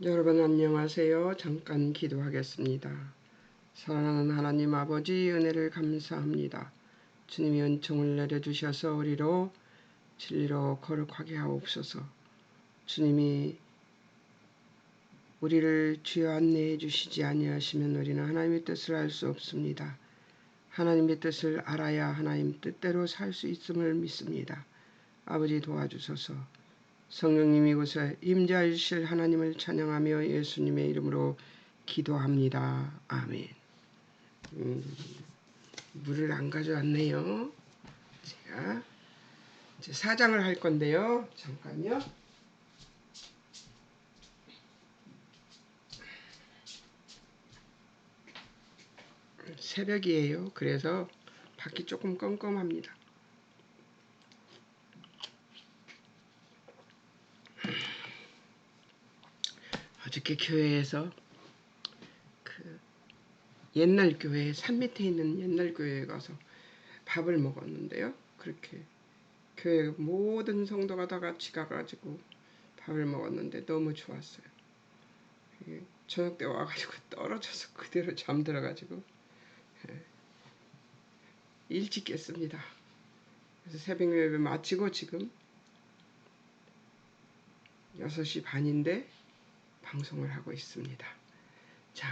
여러분 안녕하세요. 잠깐 기도하겠습니다. 사랑하는 하나님 아버지 은혜를 감사합니다. 주님이 은총을 내려주셔서 우리로 진리로 거룩하게 하옵소서. 주님이 우리를 주여 안내해 주시지 아니하시면 우리는 하나님의 뜻을 알 수 없습니다. 하나님의 뜻을 알아야 하나님 뜻대로 살 수 있음을 믿습니다. 아버지 도와주소서. 성령님 이곳에 임재하여 주실 하나님을 찬양하며 예수님의 이름으로 기도합니다. 아멘. 물을 안 가져왔네요. 제가 이제 사장을 할 건데요. 잠깐요. 새벽이에요. 그래서 밖이 조금 껌껌합니다. 어저께 교회에서 그 옛날 교회, 산 밑에 있는 옛날 교회에 가서 밥을 먹었는데요. 그렇게 교회 모든 성도가 다 같이 가가지고 밥을 먹었는데 너무 좋았어요. 저녁 때 와가지고 떨어져서 그대로 잠들어가지고 일찍 깼습니다. 그래서 새벽 예배 마치고 지금 6시 반인데 방송을 하고 있습니다. 자,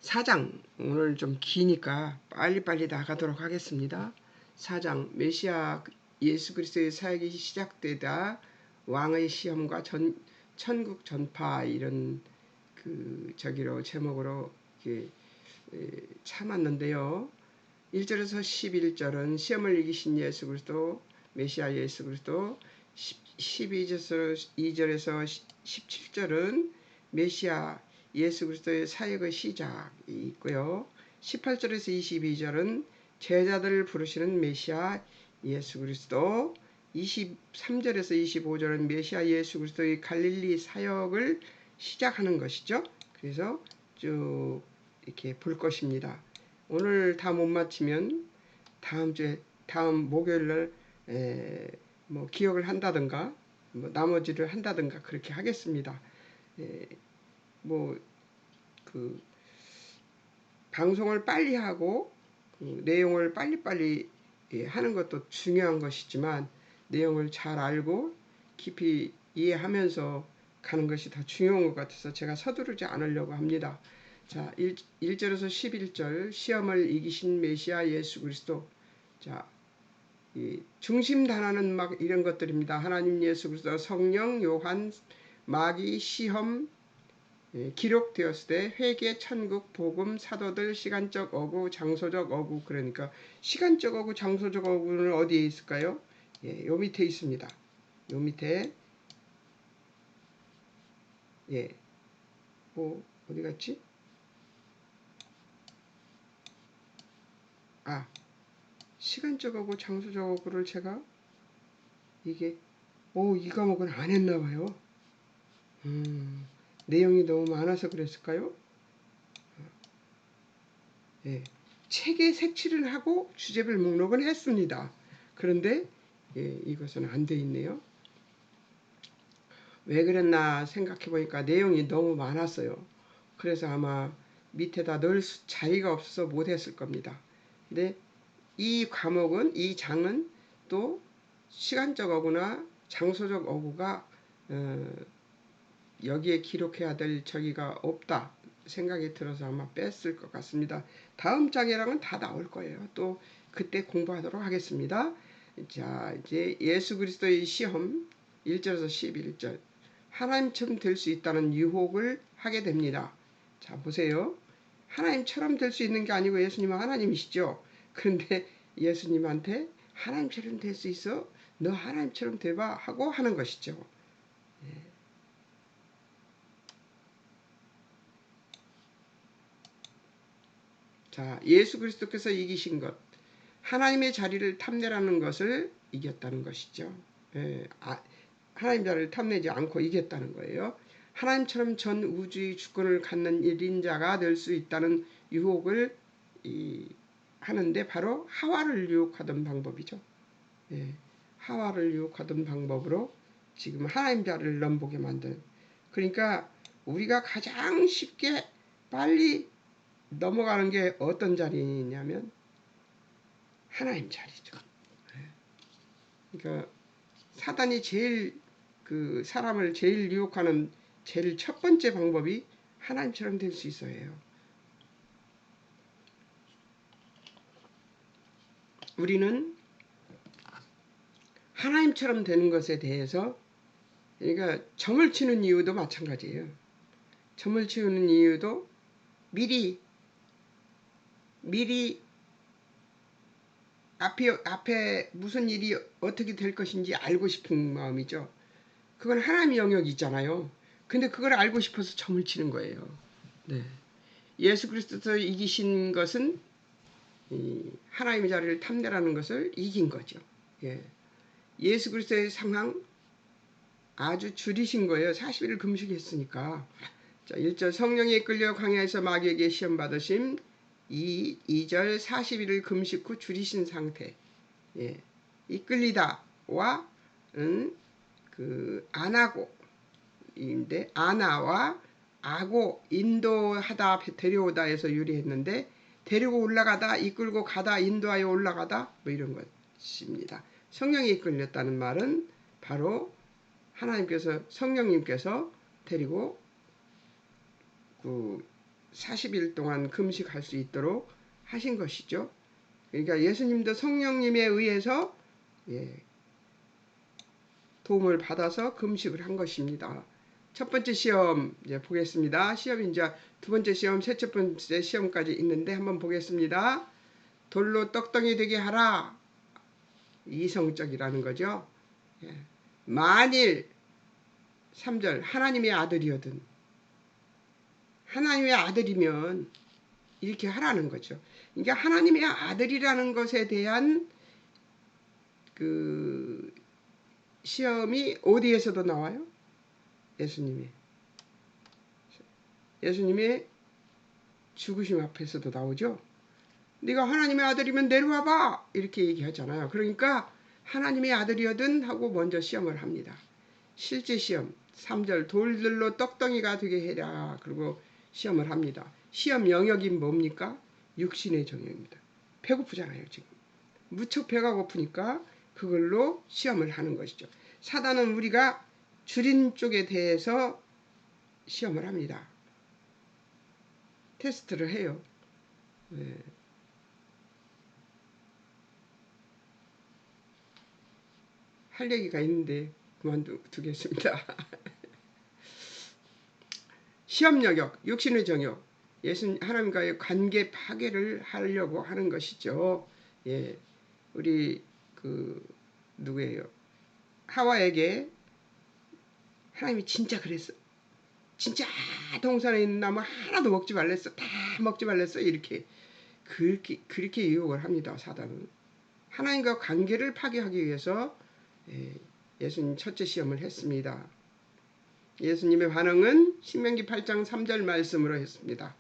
4장 오늘 좀 기니까 빨리빨리 나가도록 하겠습니다. 4장 메시아 예수 그리스도의 사역이 시작되다 왕의 시험과 천국 전파 이런 저기로 제목으로 이렇게 참았는데요. 1절에서 11절은 시험을 이기신 예수 그리스도 메시아 예수 그리스도 12절에서 17절은 메시아 예수 그리스도의 사역의 시작이 있고요. 18절에서 22절은 제자들을 부르시는 메시아 예수 그리스도 23절에서 25절은 메시아 예수 그리스도의 갈릴리 사역을 시작하는 것이죠. 그래서 쭉 이렇게 볼 것입니다. 오늘 다 못 마치면 다음 목요일날 뭐 기억을 한다든가 뭐 나머지를 한다든가 그렇게 하겠습니다. 방송을 빨리 하고 내용을 빨리빨리 하는 것도 중요한 것이지만 내용을 잘 알고 깊이 이해하면서 가는 것이 더 중요한 것 같아서 제가 서두르지 않으려고 합니다. 자, 1절에서 11절 시험을 이기신 메시아 예수 그리스도. 자, 이 중심 단어는 막 이런 것들입니다. 하나님 예수 그리스도 성령 요한 마귀 시험 기록되었을 때 회개 천국 복음 사도들 시간적 어구 장소적 어구. 그러니까 시간적 어구 장소적 어구는 어디에 있을까요? 요 밑에 있습니다. 요 밑에 어디 갔지? 시간적 어구 장소적 어구를 제가 이게 이 과목은 안 했나 봐요. 내용이 너무 많아서 그랬을까요? 책에 색칠을 하고 주제별 목록은 했습니다. 그런데 이것은 안 돼 있네요. 왜 그랬나 생각해 보니까 내용이 너무 많았어요. 그래서 아마 밑에다 넣을 자리가 없어서 못했을 겁니다. 근데 이 과목은, 이 장은 또 시간적 어구나 장소적 어구가 여기에 기록해야 될 저기가 없다 생각이 들어서 아마 뺐을 것 같습니다. 다음 장이랑은 다 나올 거예요. 또 그때 공부하도록 하겠습니다. 자, 이제 예수 그리스도의 시험 1절에서 11절 하나님처럼 될 수 있다는 유혹을 하게 됩니다. 자, 보세요. 하나님처럼 될 수 있는 게 아니고 예수님은 하나님이시죠. 그런데 예수님한테 하나님처럼 될 수 있어? 너 하나님처럼 돼봐 하고 하는 것이죠. 자, 예수 그리스도께서 이기신 것, 하나님의 자리를 탐내라는 것을 이겼다는 것이죠. 하나님 자리를 탐내지 않고 이겼다는 거예요. 하나님처럼 전 우주의 주권을 갖는 1인자가 될 수 있다는 유혹을 하는데 바로 하와를 유혹하던 방법이죠. 하와를 유혹하던 방법으로 지금 하나님 자리를 넘보게 만드는. 그러니까 우리가 가장 쉽게 빨리 넘어가는 게 어떤 자리냐면 하나님 자리죠. 그러니까 사단이 제일 그 사람을 제일 유혹하는 제일 첫 번째 방법이 하나님처럼 될 수 있어야 해요. 우리는 하나님처럼 되는 것에 대해서 그러니까 점을 치는 이유도 마찬가지예요. 점을 치는 이유도 미리 앞에 무슨 일이 어떻게 될 것인지 알고 싶은 마음이죠. 그건 하나님의 영역이 있잖아요. 근데 그걸 알고 싶어서 점을 치는 거예요. 네. 예수 그리스도서 이기신 것은 하나님의 자리를 탐내라는 것을 이긴 거죠. 예. 예수 그리스도의 상황 아주 줄이신 거예요. 40일을 금식했으니까. 자, 1절 성령에 이끌려 광야에서 마귀에게 시험 받으심. 2절 40일을 금식 후 줄이신 상태. 예. 이끌리다와 안 하고 인데 아나와 아고 인도하다 데려오다에서 유리했는데 데리고 올라가다 이끌고 가다 인도하여 올라가다 뭐 이런 것입니다. 성령이 이끌렸다는 말은 바로 하나님께서 성령님께서 데리고 그 40일 동안 금식할 수 있도록 하신 것이죠. 그러니까 예수님도 성령님에 의해서 도움을 받아서 금식을 한 것입니다. 첫 번째 시험 이제 보겠습니다. 시험이 이제 두 번째 시험, 셋째 번째 시험까지 있는데 한번 보겠습니다. 돌로 떡덩이 되게 하라. 이성적이라는 거죠. 만일 3절 하나님의 아들이거든. 하나님의 아들이면 이렇게 하라는 거죠. 그러니까 하나님의 아들이라는 것에 대한 그 시험이 어디에서도 나와요? 예수님의 죽으심 앞에서도 나오죠. 네가 하나님의 아들이면 내려와봐 이렇게 얘기하잖아요. 그러니까 하나님의 아들이거든 하고 먼저 시험을 합니다. 실제 시험 3절 돌들로 떡덩이가 되게 해라. 그리고 시험을 합니다. 시험 영역이 뭡니까? 육신의 정욕입니다. 배고프잖아요. 지금 무척 배가 고프니까 그걸로 시험을 하는 것이죠. 사단은 우리가 줄인 쪽에 대해서 시험을 합니다. 테스트를 해요. 네. 할 얘기가 있는데 그만두겠습니다. 시험 영역, 육신의 정욕, 하나님과의 관계 파괴를 하려고 하는 것이죠. 예, 우리 누구예요? 하와에게 하나님이 진짜 그랬어. 진짜 동산에 있는 나무 하나도 먹지 말랬어. 다 먹지 말랬어. 그렇게 유혹을 합니다. 사단은. 하나님과 관계를 파괴하기 위해서 예수님 첫째 시험을 했습니다. 예수님의 반응은 신명기 8장 3절 말씀으로 했습니다.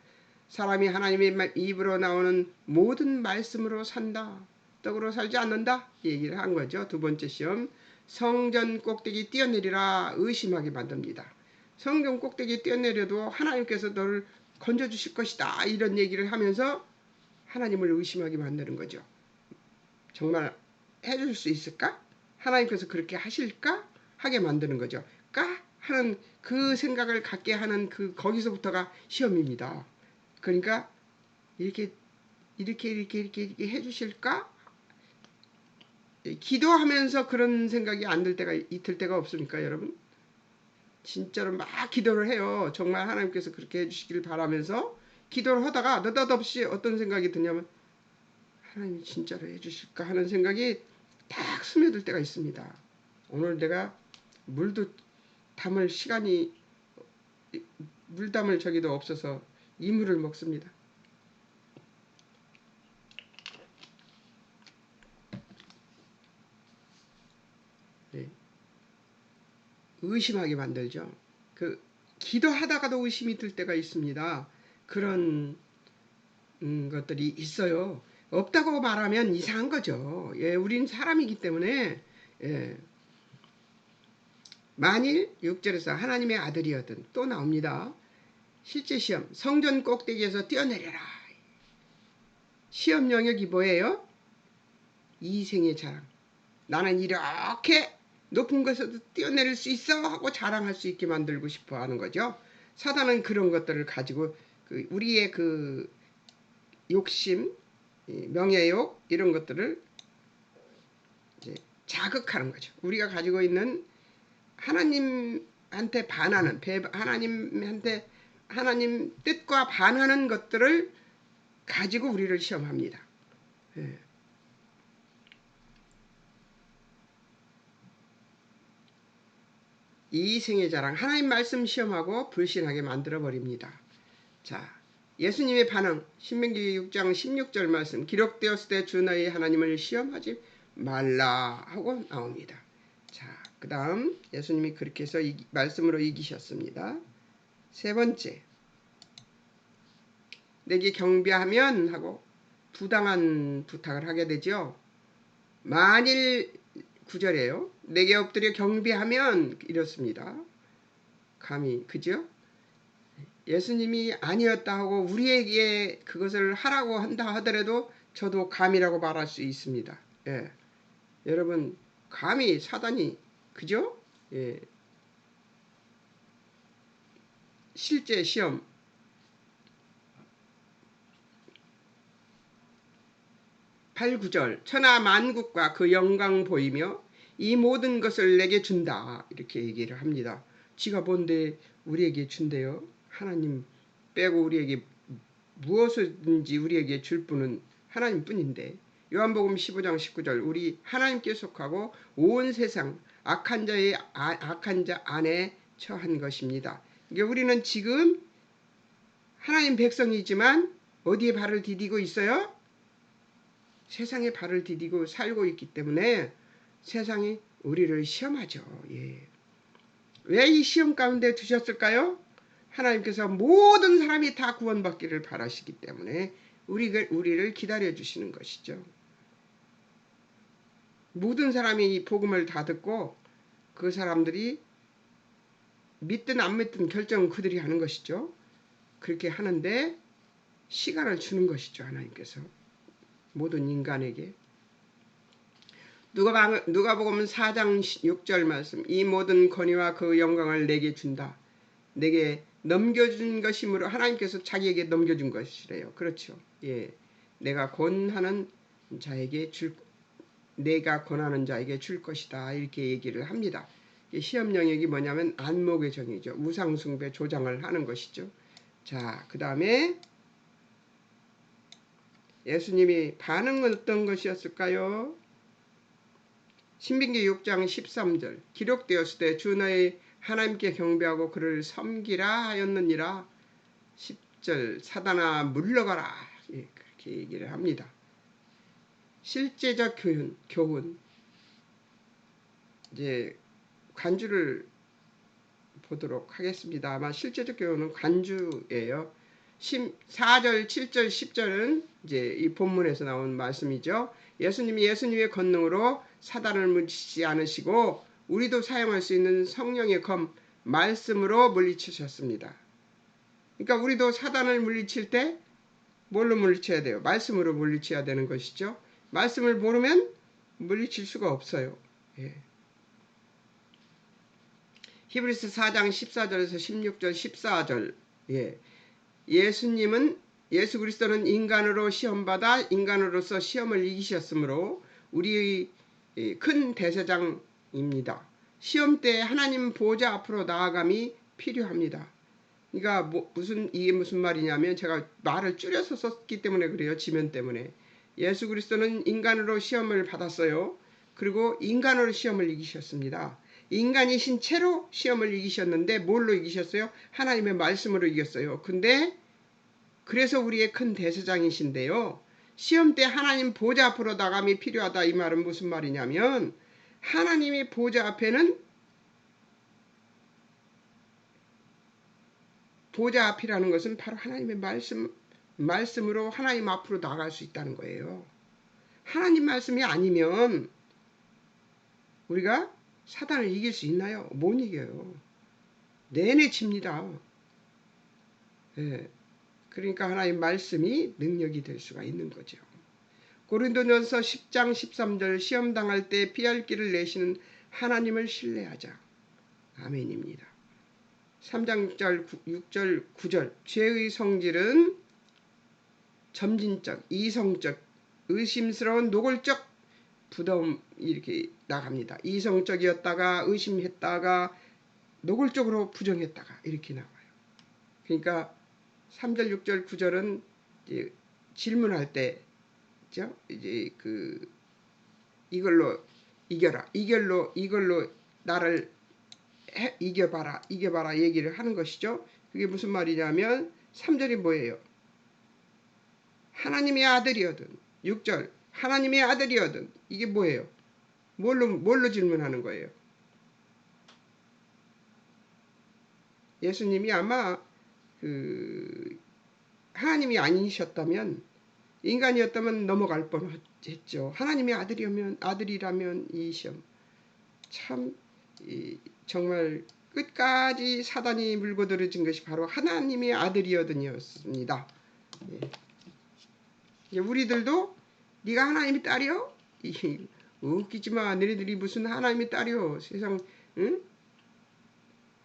사람이 하나님의 입으로 나오는 모든 말씀으로 산다. 떡으로 살지 않는다. 얘기를 한 거죠. 두 번째 시험. 성전 꼭대기 뛰어내리라 의심하게 만듭니다. 성전 꼭대기 뛰어내려도 하나님께서 너를 건져주실 것이다. 이런 얘기를 하면서 하나님을 의심하게 만드는 거죠. 정말 해줄 수 있을까? 하나님께서 그렇게 하실까? 하게 만드는 거죠. 하는 그 생각을 갖게 하는 거기서부터가 시험입니다. 그러니까 이렇게 해주실까? 기도하면서 그런 생각이 안 들 때가 있을 때가 없습니까, 여러분? 진짜로 막 기도를 해요. 정말 하나님께서 그렇게 해주시길 바라면서 기도를 하다가 느닷없이 어떤 생각이 드냐면 하나님이 진짜로 해주실까 하는 생각이 딱 스며들 때가 있습니다. 오늘 내가 물도 담을 시간이 물 담을 저기도 없어서 이물을 먹습니다. 네. 의심하게 만들죠. 기도하다가도 의심이 들 때가 있습니다. 그런 것들이 있어요. 없다고 말하면 이상한 거죠. 우린 사람이기 때문에 만일 6절에서 하나님의 아들이었든 또 나옵니다. 실제 시험, 성전 꼭대기에서 뛰어내려라. 시험 영역이 뭐예요? 이생의 자랑. 나는 이렇게 높은 곳에서 뛰어내릴 수 있어 하고 자랑할 수 있게 만들고 싶어 하는 거죠. 사단은 그런 것들을 가지고 우리의 그 욕심, 명예욕 이런 것들을 이제 자극하는 거죠. 우리가 가지고 있는 하나님한테 반하는, 하나님 뜻과 반하는 것들을 가지고 우리를 시험합니다. 예. 이생의 자랑, 하나님 말씀 시험하고 불신하게 만들어 버립니다. 자, 예수님의 반응, 신명기 6장 16절 말씀, 기록되었을 때 주 너희 하나님을 시험하지 말라 하고 나옵니다. 자, 그 다음 예수님이 그렇게 해서 말씀으로 이기셨습니다. 세 번째, 내게 경배하면 하고 부당한 부탁을 하게 되죠. 만일 9절에요. 내게 엎드려 경배하면 이렇습니다. 감히 그죠? 예수님이 아니었다 하고 우리에게 그것을 하라고 한다 하더라도 저도 감이라고 말할 수 있습니다. 예. 여러분 감히 사단이 그죠? 예. 실제 시험 8, 9절 천하 만국과 그 영광 보이며 이 모든 것을 내게 준다 이렇게 얘기를 합니다. 지가 뭔데 우리에게 준대요? 하나님 빼고 우리에게 무엇이든지 우리에게 줄 분은 하나님 뿐인데 요한복음 15장 19절 우리 하나님께 속하고 온 세상 악한 자 안에 처한 것입니다. 그러니까 우리는 지금 하나님 백성이지만 어디에 발을 디디고 있어요? 세상에 발을 디디고 살고 있기 때문에 세상이 우리를 시험하죠. 예. 왜 이 시험 가운데 두셨을까요? 하나님께서 모든 사람이 다 구원받기를 바라시기 때문에 우리를 기다려 주시는 것이죠. 모든 사람이 이 복음을 다 듣고 그 사람들이 믿든 안 믿든 결정은 그들이 하는 것이죠. 그렇게 하는데 시간을 주는 것이죠. 하나님께서 모든 인간에게. 누가복음 4장 6절 말씀 이 모든 권위와 그 영광을 내게 준다. 내게 넘겨준 것이므로 하나님께서 자기에게 넘겨준 것이래요. 그렇죠. 예, 내가 권하는 자에게 줄 것이다. 이렇게 얘기를 합니다. 시험 영역이 뭐냐면 안목의 정이죠. 우상숭배 조장을 하는 것이죠. 자, 그 다음에 예수님이 반응은 어떤 것이었을까요? 신명기 6장 13절 기록되었을 때 주 너희 하나님께 경배하고 그를 섬기라 하였느니라. 10절 사단아 물러가라. 예, 그렇게 얘기를 합니다. 실제적 교훈 이제 간주를 보도록 하겠습니다. 아마 실제적 교훈은 간주예요. 4절, 7절, 10절은 이제 이 본문에서 나온 말씀이죠. 예수님의 권능으로 사단을 물리치지 않으시고 우리도 사용할 수 있는 성령의 검 말씀으로 물리치셨습니다. 그러니까 우리도 사단을 물리칠 때 뭘로 물리쳐야 돼요? 말씀으로 물리쳐야 되는 것이죠. 말씀을 모르면 물리칠 수가 없어요. 예. 히브리서 4장 14절에서 16절 14절 예. 예수 그리스도는 인간으로 시험받아 인간으로서 시험을 이기셨으므로 우리의 큰 대제사장입니다. 시험 때 하나님 보좌 앞으로 나아감이 필요합니다. 그러니까 이게 무슨 말이냐면 제가 말을 줄여서 썼기 때문에 그래요. 지면 때문에. 예수 그리스도는 인간으로 시험을 받았어요. 그리고 인간으로 시험을 이기셨습니다. 인간이신 채로 시험을 이기셨는데 뭘로 이기셨어요? 하나님의 말씀으로 이겼어요. 근데 그래서 우리의 큰 대제사장이신데요. 시험 때 하나님 보좌 앞으로 나감이 필요하다. 이 말은 무슨 말이냐면 하나님의 보좌 앞에는 보좌 앞이라는 것은 바로 하나님의 말씀으로 하나님 앞으로 나갈 수 있다는 거예요. 하나님 말씀이 아니면 우리가 사단을 이길 수 있나요? 못 이겨요. 내내 집니다. 예. 그러니까 하나님 말씀이 능력이 될 수가 있는 거죠. 고린도전서 10장 13절 시험 당할 때 피할 길을 내시는 하나님을 신뢰하자. 아멘입니다. 3장 6절 9절 죄의 성질은 점진적, 이성적, 의심스러운 노골적 부담 이렇게 나갑니다. 이성적이었다가 의심했다가 노골적으로 부정했다가 이렇게 나와요. 그러니까 3절, 6절, 9절은 이제 질문할 때 이제 이걸로 이겨라, 이걸로 나를 이겨봐라 얘기를 하는 것이죠. 그게 무슨 말이냐면 3절이 뭐예요? 하나님의 아들이거든. 6절 하나님의 아들이거든. 이게 뭐예요? 뭘로 질문하는 거예요? 예수님이 아마 하나님이 아니셨다면, 인간이었다면 넘어갈 뻔했죠. 하나님의 아들이라면 이 시험 참 정말 끝까지 사단이 물고 들어진 것이 바로 하나님의 아들이었습니다. 예. 우리들도 네가 하나님의 딸이요? 웃기지마. 너희들이 무슨 하나님의 딸이요? 응?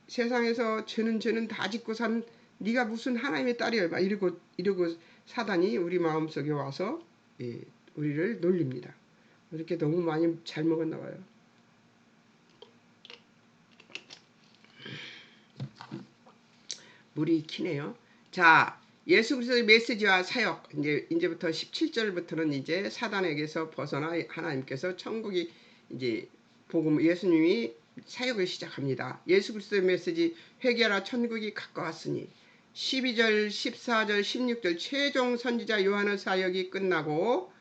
세상에서 죄는 다 짓고 산 네가 무슨 하나님의 딸이야? 막 이러고 사단이 우리 마음속에 와서 우리를 놀립니다. 이렇게 너무 많이 잘 먹었나 봐요. 물이 키네요. 자, 예수 그리스도의 메시지와 사역, 이제부터 17절부터는 이제 사단에게서 벗어나 하나님께서 천국이 이제 예수님이 사역을 시작합니다. 예수 그리스도의 메시지 회개하라 천국이 가까웠으니 12절, 14절, 16절 최종 선지자 요한의 사역이 끝나고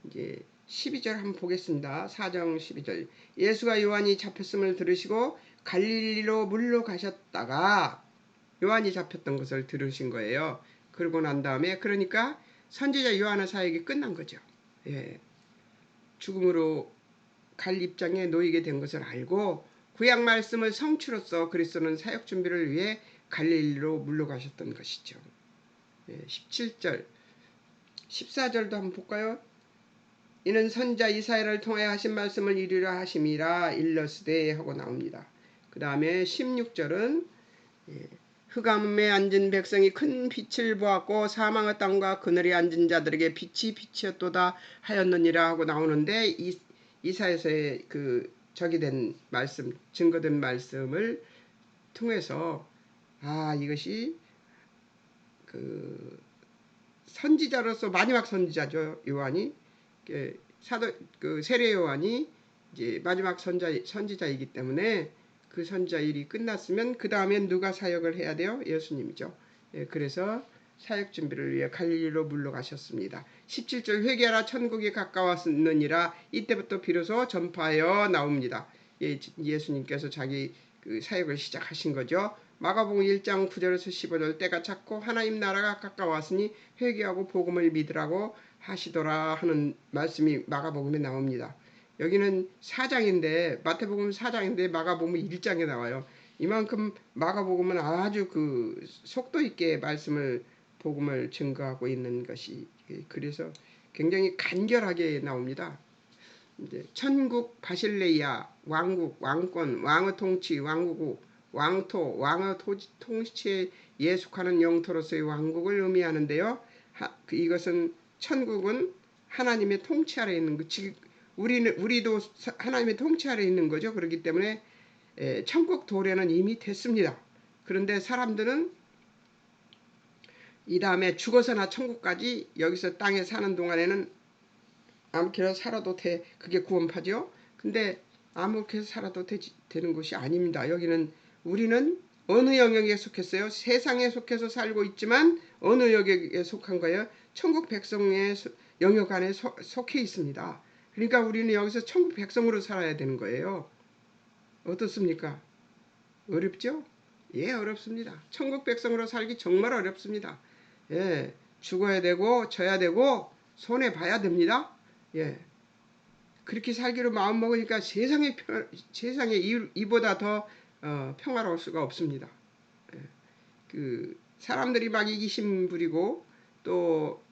이제 12절 한번 보겠습니다. 4장 12절 예수가 요한이 잡혔음을 들으시고 갈릴리로 물로 가셨다가 요한이 잡혔던 것을 들으신 거예요. 그러고 난 다음에 그러니까 선지자 요한의 사역이 끝난 거죠. 예. 죽음으로 갈 입장에 놓이게 된 것을 알고 구약 말씀을 성취로써 그리스도는 사역 준비를 위해 갈릴리로 물러가셨던 것이죠. 예. 17절 14절도 한번 볼까요? 이는 선지자 이사야를 통하여 하신 말씀을 이루려 하심이라 일러스되 하고 나옵니다. 그 다음에 16절은 흑암에 앉은 백성이 큰 빛을 보았고 사망의 땅과 그늘에 앉은 자들에게 빛이 빛이었도다 하였느니라 하고 나오는데 이사야서의 적이 된 말씀, 증거된 말씀을 통해서 이것이 선지자로서 마지막 선지자죠. 요한이 세례 요한이 이제 마지막 선지자이기 때문에 그 선지자 일이 끝났으면 그 다음엔 누가 사역을 해야 돼요? 예수님이죠. 예, 그래서 사역 준비를 위해 갈릴리로 물러가셨습니다. 17절 회개하라 천국이 가까웠느니라 이때부터 비로소 전파하여 나옵니다. 예수님께서 자기 사역을 시작하신 거죠. 마가복음 1장 9절에서 15절 때가 찼고 하나님 나라가 가까웠으니 회개하고 복음을 믿으라고 하시더라 하는 말씀이 마가복음에 나옵니다. 여기는 4장인데 마태복음 4장인데 마가복음 1장에 나와요. 이만큼 마가복음은 아주 속도 있게 복음을 증거하고 있는 것이 그래서 굉장히 간결하게 나옵니다. 이제 천국 바실레이아 왕국 왕권 왕의 통치 왕국 왕토 왕의 통치에 예속하는 영토로서의 왕국을 의미하는데요. 이것은 천국은 하나님의 통치 아래 있는 거. 우리도 하나님의 통치 아래 있는 거죠. 그렇기 때문에 천국 도래는 이미 됐습니다. 그런데 사람들은 이 다음에 죽어서나 천국까지 여기서 땅에 사는 동안에는 아무렇게나 살아도 그게 구원파죠. 근데 아무렇게나 살아도 되는 것이 아닙니다. 여기는 우리는 어느 영역에 속했어요? 세상에 속해서 살고 있지만 어느 영역에 속한 거예요? 천국 백성의 영역 안에 속해 있습니다. 그러니까 우리는 여기서 천국 백성으로 살아야 되는 거예요. 어떻습니까? 어렵죠? 예, 어렵습니다. 천국 백성으로 살기 정말 어렵습니다. 예, 죽어야 되고 져야 되고 손해 봐야 됩니다. 예, 그렇게 살기로 마음 먹으니까 세상에 이보다 더 평화로울 수가 없습니다. 예, 사람들이 막 이기심 부리고 또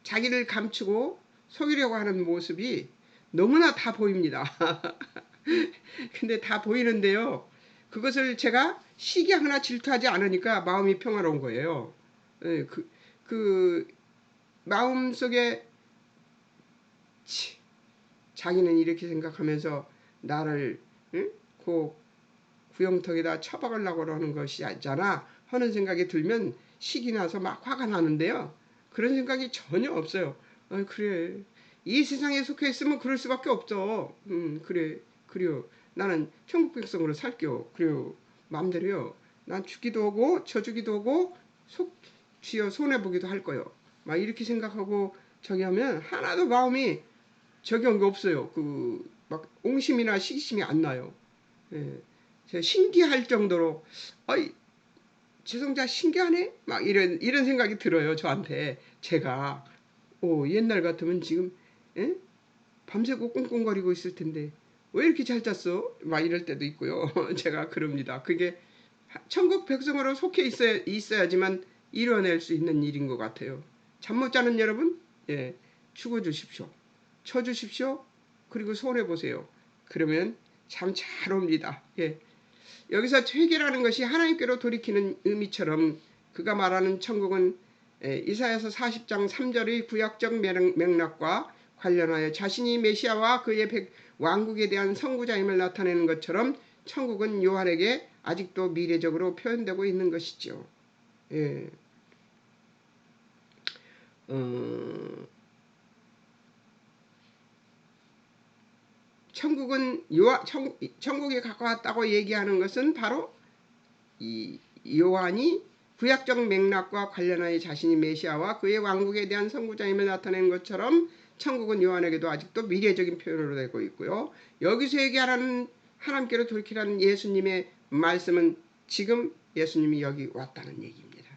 자기를 감추고 속이려고 하는 모습이 너무나 다 보입니다. 근데 다 보이는데요. 그것을 제가 시기하거나 질투하지 않으니까 마음이 평화로운 거예요. 예, 그 마음 속에 자기는 이렇게 생각하면서 나를 구영턱에다 처박으려고 하는 것이 있잖아 하는 생각이 들면 식이 나서 막 화가 나는데요. 그런 생각이 전혀 없어요. 그래. 이 세상에 속해 있으면 그럴 수밖에 없죠. 그래. 그래요. 나는 천국 백성으로 살게요. 그래요. 마음대로요. 난 죽기도 하고 져주기도 하고 쥐어 손해보기도 할 거요. 막 이렇게 생각하고 저기 하면 하나도 마음이 저기 한 게 없어요. 막 옹심이나 시기심이 안 나요. 예. 제가 신기할 정도로 어이 지성자 신기하네? 막 이런 생각이 들어요. 저한테. 제가 옛날 같으면 지금 예? 밤새고 꽁꽁거리고 있을 텐데 왜 이렇게 잘 잤어? 막 이럴 때도 있고요. 제가 그럽니다. 그게 천국 백성으로 속해 있어야지만 이뤄낼 수 있는 일인 것 같아요. 잠 못 자는 여러분, 예, 죽어주십시오. 쳐주십시오. 그리고 손해보세요. 그러면 참 잘 옵니다. 예. 여기서 회개라는 것이 하나님께로 돌이키는 의미처럼 그가 말하는 천국은 이사야서 40장 3절의 구약적 맥락과 관련하여 자신이 메시아와 그의 왕국에 대한 선구자임을 나타내는 것처럼 천국은 요한에게 아직도 미래적으로 표현되고 있는 것이죠. 예. 천국은 천국에 가까웠다고 얘기하는 것은 바로 이 요한이 구약적 맥락과 관련하여 자신이 메시아와 그의 왕국에 대한 선구자임을 나타내는 것처럼 천국은 요한에게도 아직도 미래적인 표현으로 되고 있고요. 여기서 얘기하는 하나님께로 돌이키라는 예수님의 말씀은 지금 예수님이 여기 왔다는 얘기입니다.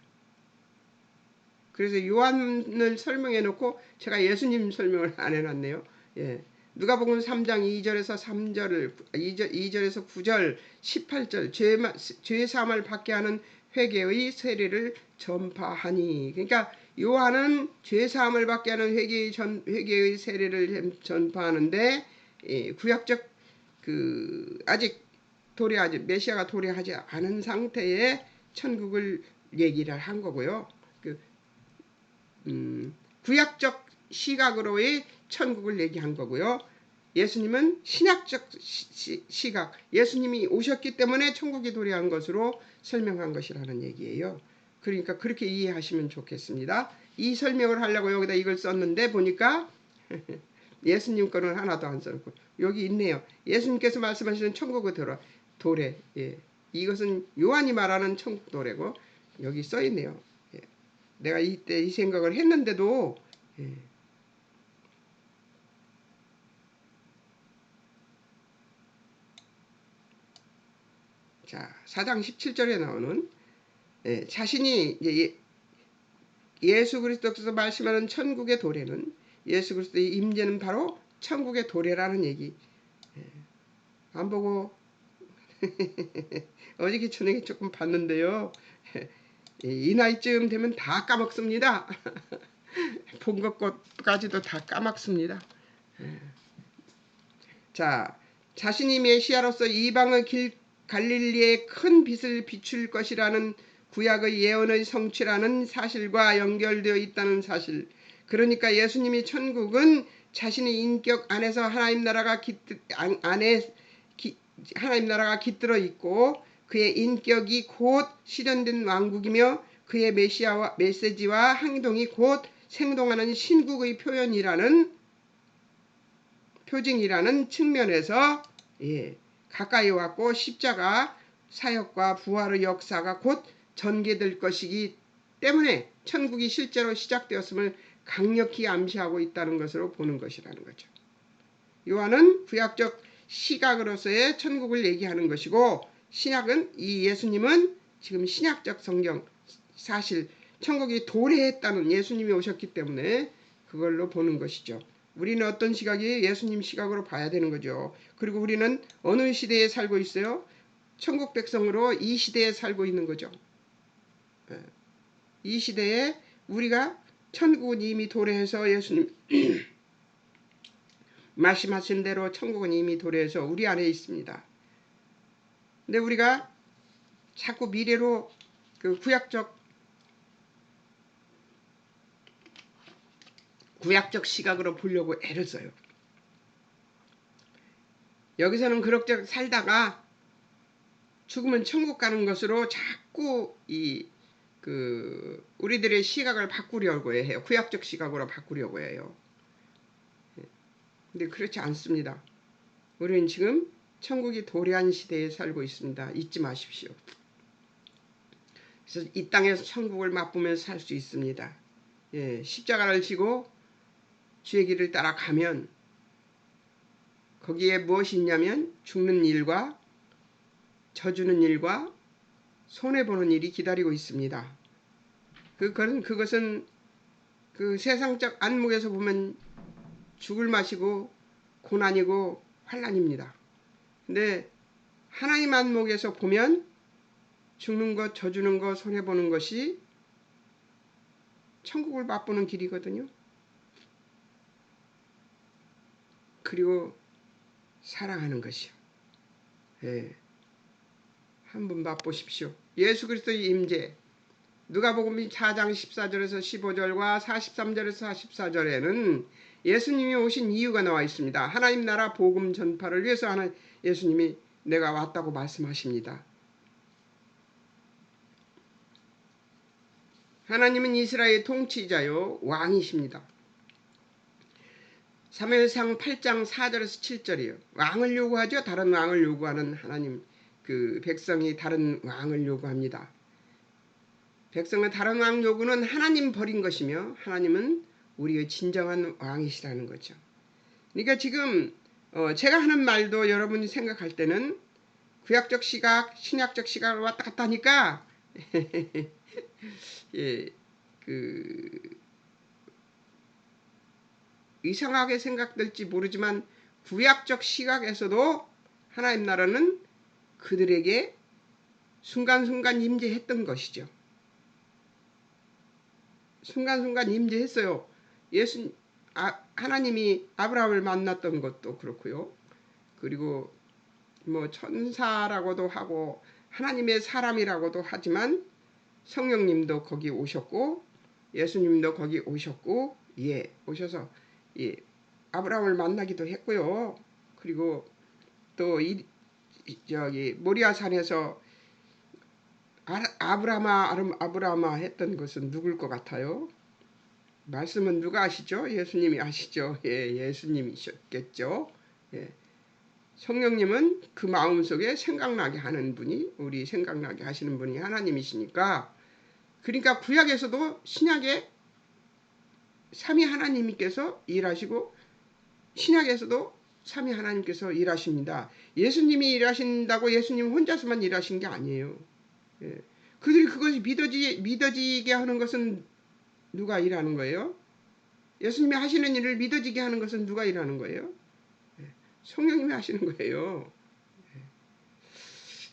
그래서 요한을 설명해 놓고 제가 예수님 설명을 안 해놨네요. 예. 누가복음 3장 2절에서 3절, 2절에서 9절, 18절 죄 사함을 받게 하는 회개의 세례를 전파하니. 그러니까 요한은 죄 사함을 받게 하는 회개의 세례를 전파하는데 구약적 아직 메시아가 도래하지 않은 상태의 천국을 얘기를 한 거고요. 구약적 시각으로의 천국을 얘기한 거고요. 예수님은 신약적 시각, 예수님이 오셨기 때문에 천국이 도래한 것으로 설명한 것이라는 얘기예요. 그러니까 그렇게 이해하시면 좋겠습니다. 이 설명을 하려고 여기다 이걸 썼는데 보니까 예수님 거는 하나도 안 써놓고 여기 있네요. 예수님께서 말씀하시는 천국의 도래. 예. 이것은 요한이 말하는 천국 도래고 여기 써 있네요. 예. 내가 이때 이 생각을 했는데도 예. 자, 4장 17절에 나오는 자신이 예수 그리스도께서 말씀하는 천국의 도래는 예수 그리스도의 임재는 바로 천국의 도래라는 얘기. 안 보고 어저께 저녁에 조금 봤는데요. 이 나이쯤 되면 다 까먹습니다. 본 것까지도 다 까먹습니다. 자, 자신이 메시아로서 이방의 갈릴리에 큰 빛을 비출 것이라는 구약의 예언의 성취라는 사실과 연결되어 있다는 사실. 그러니까 예수님이 천국은 자신의 인격 안에서 하나님 나라가 깃들어 있고 그의 인격이 곧 실현된 왕국이며 그의 메시지와 행동이 곧 생동하는 신국의 표징이라는 측면에서 가까이 왔고 십자가 사역과 부활의 역사가 곧 전개될 것이기 때문에 천국이 실제로 시작되었음을 강력히 암시하고 있다는 것으로 보는 것이라는 거죠. 요한은 구약적 시각으로서의 천국을 얘기하는 것이고 신약은 이 예수님은 지금 신약적 성경 사실 천국이 도래했다는 예수님이 오셨기 때문에 그걸로 보는 것이죠. 우리는 어떤 시각이 예수님 시각으로 봐야 되는 거죠. 그리고 우리는 어느 시대에 살고 있어요? 천국 백성으로 이 시대에 살고 있는 거죠. 이 시대에 우리가 천국은 이미 도래해서 예수님 말씀하신 대로 천국은 이미 도래해서 우리 안에 있습니다. 근데 우리가 자꾸 미래로 그 구약적 시각으로 보려고 애를 써요. 여기서는 그럭저럭 살다가 죽으면 천국 가는 것으로 자꾸 우리들의 시각을 바꾸려고 해요. 구약적 시각으로 바꾸려고 해요. 근데 그렇지 않습니다. 우리는 지금 천국이 도래한 시대에 살고 있습니다. 잊지 마십시오. 그래서 이 땅에서 천국을 맛보면서 살 수 있습니다. 십자가를 지고 주의 길을 따라가면 거기에 무엇이 있냐면 죽는 일과 져주는 일과 손해보는 일이 기다리고 있습니다. 그것은 그 세상적 안목에서 보면 죽을 맛이고 고난이고 환난입니다. 근데 하나님 안목에서 보면 죽는 것, 져주는 것, 손해보는 것이 천국을 맛보는 길이거든요. 그리고 사랑하는 것이요. 한번 맛보십시오. 예수 그리스도의 임재. 누가복음 4장 14절에서 15절과 43절에서 44절에는 예수님이 오신 이유가 나와 있습니다. 하나님 나라 복음 전파를 위해서 예수님이 내가 왔다고 말씀하십니다. 하나님은 이스라엘의 통치자요 왕이십니다. 사무엘상 8장 4절에서 7절이요. 왕을 요구하죠. 다른 왕을 요구하는 하나님. 그 백성이 다른 왕을 요구합니다. 백성의 다른 왕 요구는 하나님 버린 것이며 하나님은 우리의 진정한 왕이시라는 거죠. 그러니까 지금 제가 하는 말도 여러분이 생각할 때는 구약적 시각, 신약적 시각을 왔다 갔다 하니까 이상하게 생각될지 모르지만 구약적 시각에서도 하나님 나라는 그들에게 순간순간 임재했던 것이죠. 순간순간 임재했어요. 하나님이 아브라함을 만났던 것도 그렇고요. 그리고 뭐 천사라고도 하고 하나님의 사람이라고도 하지만 성령님도 거기 오셨고 예수님도 거기 오셨고 오셔서 아브라함을 만나기도 했고요. 그리고 또 모리아 산에서 아브라함아 했던 것은 누굴 것 같아요? 말씀은 누가 아시죠? 예수님이 아시죠? 예수님이셨겠죠. 성령님은 그 마음속에 생각나게 하는 분이 우리 생각나게 하시는 분이 하나님이시니까 그러니까 구약에서도 신약에 삼위 하나님께서 일하시고 신약에서도 삼위 하나님께서 일하십니다. 예수님이 일하신다고 예수님 혼자서만 일하신 게 아니에요. 그들이 그것이 믿어지게 하는 것은 누가 일하는 거예요? 예수님이 하시는 일을 믿어지게 하는 것은 누가 일하는 거예요? 성령님이 하시는 거예요.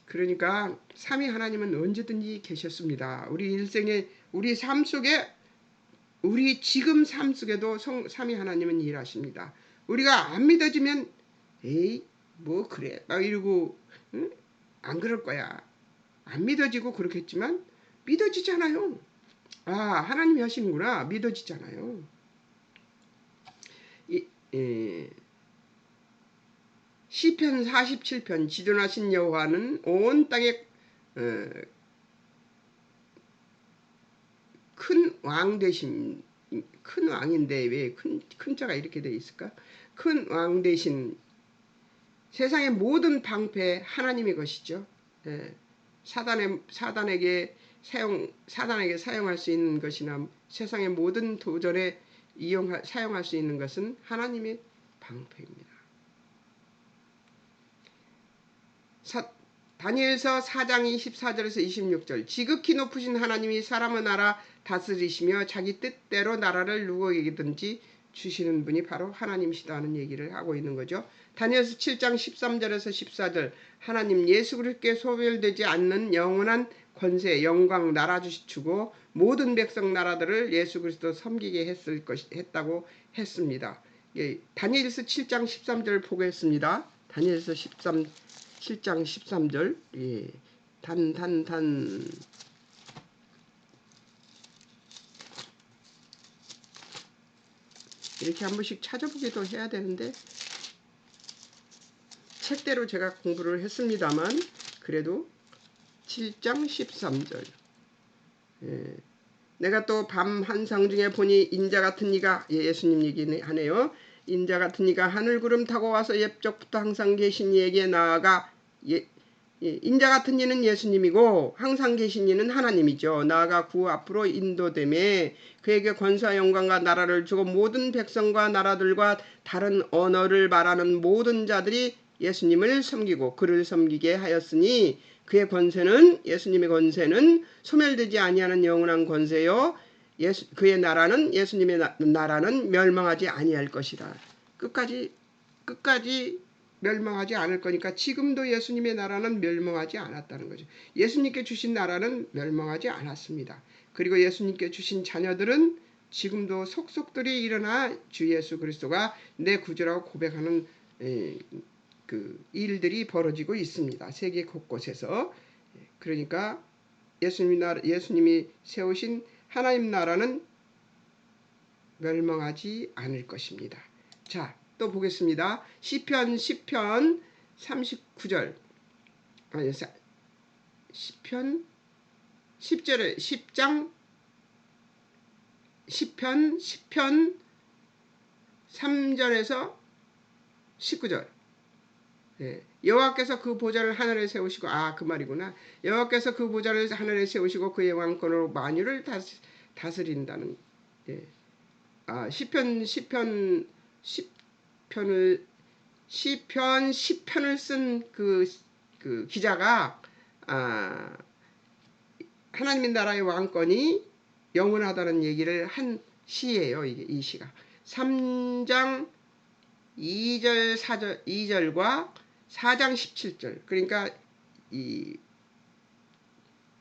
그러니까 삼위 하나님은 언제든지 계셨습니다. 우리 일생에 우리 삶 속에 우리 지금 삶 속에도 삼위 하나님은 일하십니다. 우리가 안 믿어지면 뭐 그래 막 이러고 안 그럴 거야. 안 믿어지고 그렇겠지만 믿어지잖아요. 하나님이 하시는구나. 믿어지잖아요. 시편 47편 지존하신 여호와는 온 땅에 큰 왕 되신 큰 왕인데 왜 큰 자가 이렇게 돼 있을까? 큰 왕 되신 세상의 모든 방패 하나님의 것이죠. 사단에게 사용할 수 있는 것이나 세상의 모든 도전에 사용할 수 있는 것은 하나님의 방패입니다. 다니엘서 4장 24절에서 26절 지극히 높으신 하나님이 사람의 나라 다스리시며 자기 뜻대로 나라를 누구에게든지 주시는 분이 바로 하나님이시다는 얘기를 하고 있는 거죠. 다니엘서 7장 13절에서 14절 하나님 예수 그리스도께 소멸되지 않는 영원한 권세, 영광, 나라 주시고 모든 백성 나라들을 예수 그리스도 섬기게 했다고 했습니다. 예, 다니엘서 7장 13절 보겠습니다. 다니엘서 7장 13절 예, 이렇게 한 번씩 찾아보기도 해야 되는데 책대로 제가 공부를 했습니다만 그래도 7장 13절 예. 내가 또 밤 한상 중에 보니 인자 같은 이가 예수님 얘기하네요. 인자 같은 이가 하늘 구름 타고 와서 옛적부터 항상 계신 이에게 나아가 인자 같은 이는 예수님이고 항상 계신 이는 하나님이죠. 나아가 그 앞으로 인도됨에 그에게 권세와 영광과 나라를 주고 모든 백성과 나라들과 다른 언어를 말하는 모든 자들이 예수님을 섬기고 그를 섬기게 하였으니 그의 권세는 예수님의 권세는 소멸되지 아니하는 영원한 권세요. 그의 나라는 예수님의 나라는 멸망하지 아니할 것이라. 끝까지 멸망하지 않을 거니까 지금도 예수님의 나라는 멸망하지 않았다는 거죠. 예수님께 주신 나라는 멸망하지 않았습니다. 그리고 예수님께 주신 자녀들은 지금도 속속들이 일어나 주 예수 그리스도가 내 구주라고 고백하는 그 일들이 벌어지고 있습니다. 세계 곳곳에서. 그러니까 예수님이 세우신 하나님 나라는 멸망하지 않을 것입니다. 자, 또 보겠습니다. 시편 39절 아니 시편 10절에 10장 시편 3절에서 19절 예, 여호와께서 그 보좌를 하늘에 세우시고 그 말이구나. 여호와께서 그 보좌를 하늘에 세우시고 그의 왕권으로 만유를 다스린다는 예. 시편 10편을 쓴 그 기자가 하나님의 나라의 왕권이 영원하다는 얘기를 한 시예요. 이 시가 3장 2절과 4장 17절 그러니까 이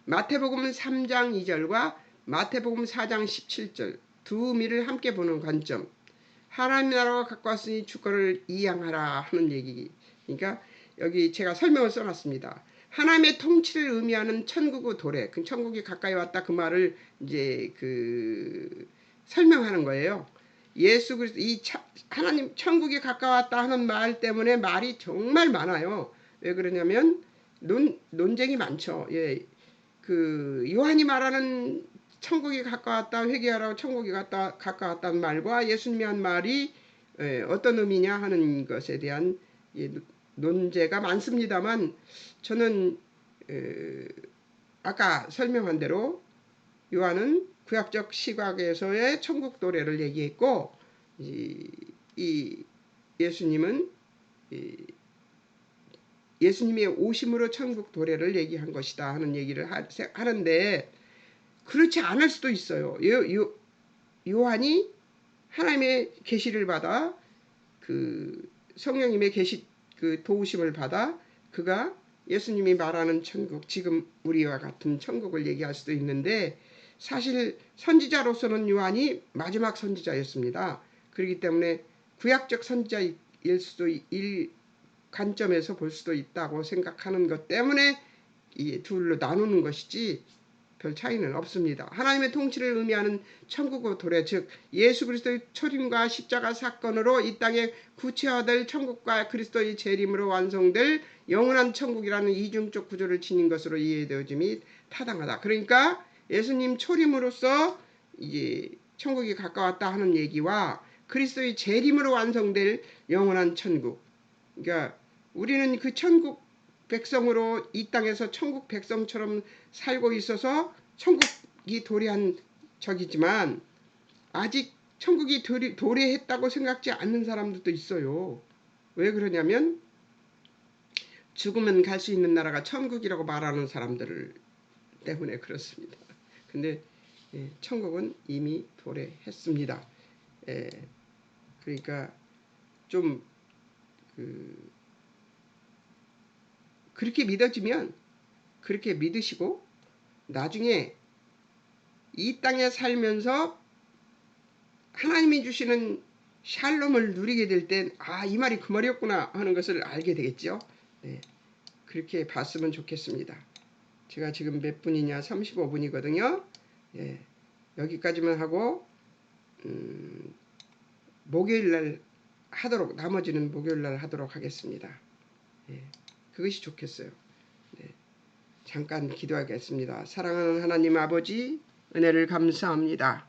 마태복음 3장 2절과 마태복음 4장 17절 두 미를 함께 보는 관점 하나님 나라가 가까웠으니 주거를 이양하라 하는 얘기. 그러니까 여기 제가 설명을 써놨습니다. 하나님의 통치를 의미하는 천국의 도래, 그 천국이 가까이 왔다 그 말을 이제 설명하는 거예요. 예수 그리스도 하나님 천국이 가까웠다 하는 말 때문에 말이 정말 많아요. 왜 그러냐면 논쟁이 많죠. 예, 요한이 말하는 천국이 가까웠다 회개하라고 천국이 가까웠다는 말과 예수님이 한 말이 어떤 의미냐 하는 것에 대한 논제가 많습니다만 저는 아까 설명한 대로 요한은 구약적 시각에서의 천국 도래를 얘기했고 이 예수님은 예수님의 오심으로 천국 도래를 얘기한 것이다 하는 얘기를 하는데 그렇지 않을 수도 있어요. 요한이 하나님의 계시를 받아 성령님의 도우심을 받아 그가 예수님이 말하는 천국 지금 우리와 같은 천국을 얘기할 수도 있는데 사실 선지자로서는 요한이 마지막 선지자였습니다. 그렇기 때문에 구약적 선지자일 수도 관점에서 볼 수도 있다고 생각하는 것 때문에 이 둘로 나누는 것이지 별 차이는 없습니다. 하나님의 통치를 의미하는 천국의 도래 즉 예수 그리스도의 초림과 십자가 사건으로 이 땅에 구체화될 천국과 그리스도의 재림으로 완성될 영원한 천국이라는 이중적 구조를 지닌 것으로 이해되어짐이 타당하다. 그러니까 예수님 초림으로써 이제 천국이 가까웠다 하는 얘기와 그리스도의 재림으로 완성될 영원한 천국 그러니까 우리는 그 천국 백성으로 이 땅에서 천국 백성처럼 살고 있어서 천국이 도래한 적이지만 아직 천국이 도래했다고 생각지 않는 사람들도 있어요. 왜 그러냐면 죽으면 갈 수 있는 나라가 천국이라고 말하는 사람들 때문에 그렇습니다. 근데 천국은 이미 도래했습니다. 그러니까 좀 그렇게 믿어지면 그렇게 믿으시고 나중에 이 땅에 살면서 하나님이 주시는 샬롬을 누리게 될 땐 이 말이 그 말이었구나 하는 것을 알게 되겠죠. 네, 그렇게 봤으면 좋겠습니다. 제가 지금 몇 분이냐 35분이거든요. 예, 여기까지만 하고 목요일날 하도록 나머지는 목요일날 하도록 하겠습니다. 예, 그것이 좋겠어요. 네, 잠깐 기도하겠습니다. 사랑하는 하나님 아버지 은혜를 감사합니다.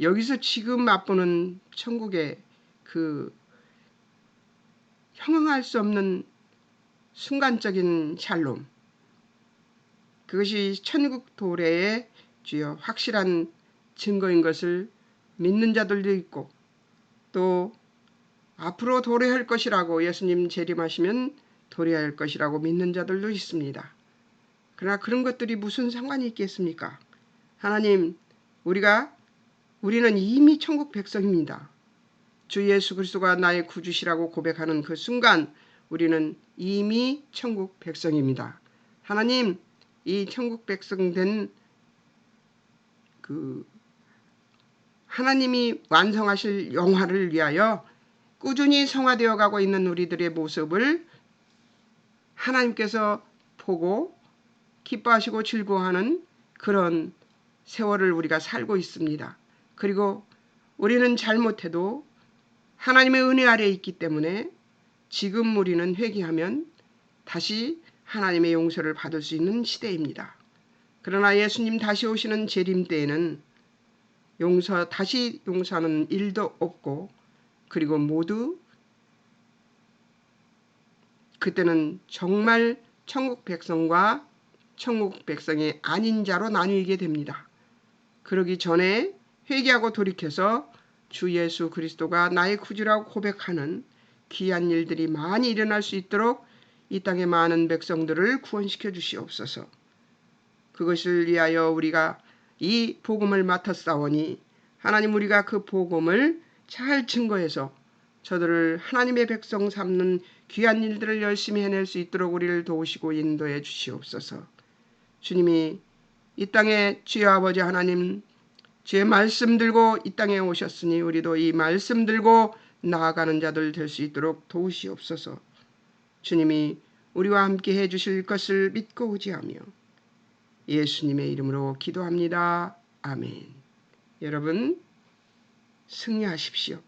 여기서 지금 맛보는 천국의 그 형용할 수 없는 순간적인 샬롬, 그것이 천국 도래의 주여 확실한 증거인 것을 믿는 자들도 있고 또 앞으로 도래할 것이라고 예수님 재림하시면 도래할 것이라고 믿는 자들도 있습니다. 그러나 그런 것들이 무슨 상관이 있겠습니까? 하나님, 우리는 이미 천국 백성입니다. 주 예수 그리스도가 나의 구주시라고 고백하는 그 순간 우리는 이미 천국 백성입니다. 하나님, 이 천국 백성 된 하나님이 완성하실 영화를 위하여 꾸준히 성화되어 가고 있는 우리들의 모습을 하나님께서 보고 기뻐하시고 즐거워하는 그런 세월을 우리가 살고 있습니다. 그리고 우리는 잘못해도 하나님의 은혜 아래에 있기 때문에 지금 우리는 회개하면 다시 하나님의 용서를 받을 수 있는 시대입니다. 그러나 예수님 다시 오시는 재림 때에는 다시 용서하는 일도 없고 그리고 모두 그때는 정말 천국 백성과 천국 백성이 아닌 자로 나뉘게 됩니다. 그러기 전에 회개하고 돌이켜서 주 예수 그리스도가 나의 구주라고 고백하는 귀한 일들이 많이 일어날 수 있도록 이 땅의 많은 백성들을 구원시켜 주시옵소서. 그것을 위하여 우리가 이 복음을 맡았사오니 하나님 우리가 그 복음을 잘 증거해서 저들을 하나님의 백성 삼는 귀한 일들을 열심히 해낼 수 있도록 우리를 도우시고 인도해 주시옵소서. 주님이 이 땅에 주여 아버지 하나님 주의 말씀 들고 이 땅에 오셨으니 우리도 이 말씀 들고 나아가는 자들 될 수 있도록 도우시옵소서. 주님이 우리와 함께 해주실 것을 믿고 의지하며 예수님의 이름으로 기도합니다. 아멘. 여러분 승리하십시오.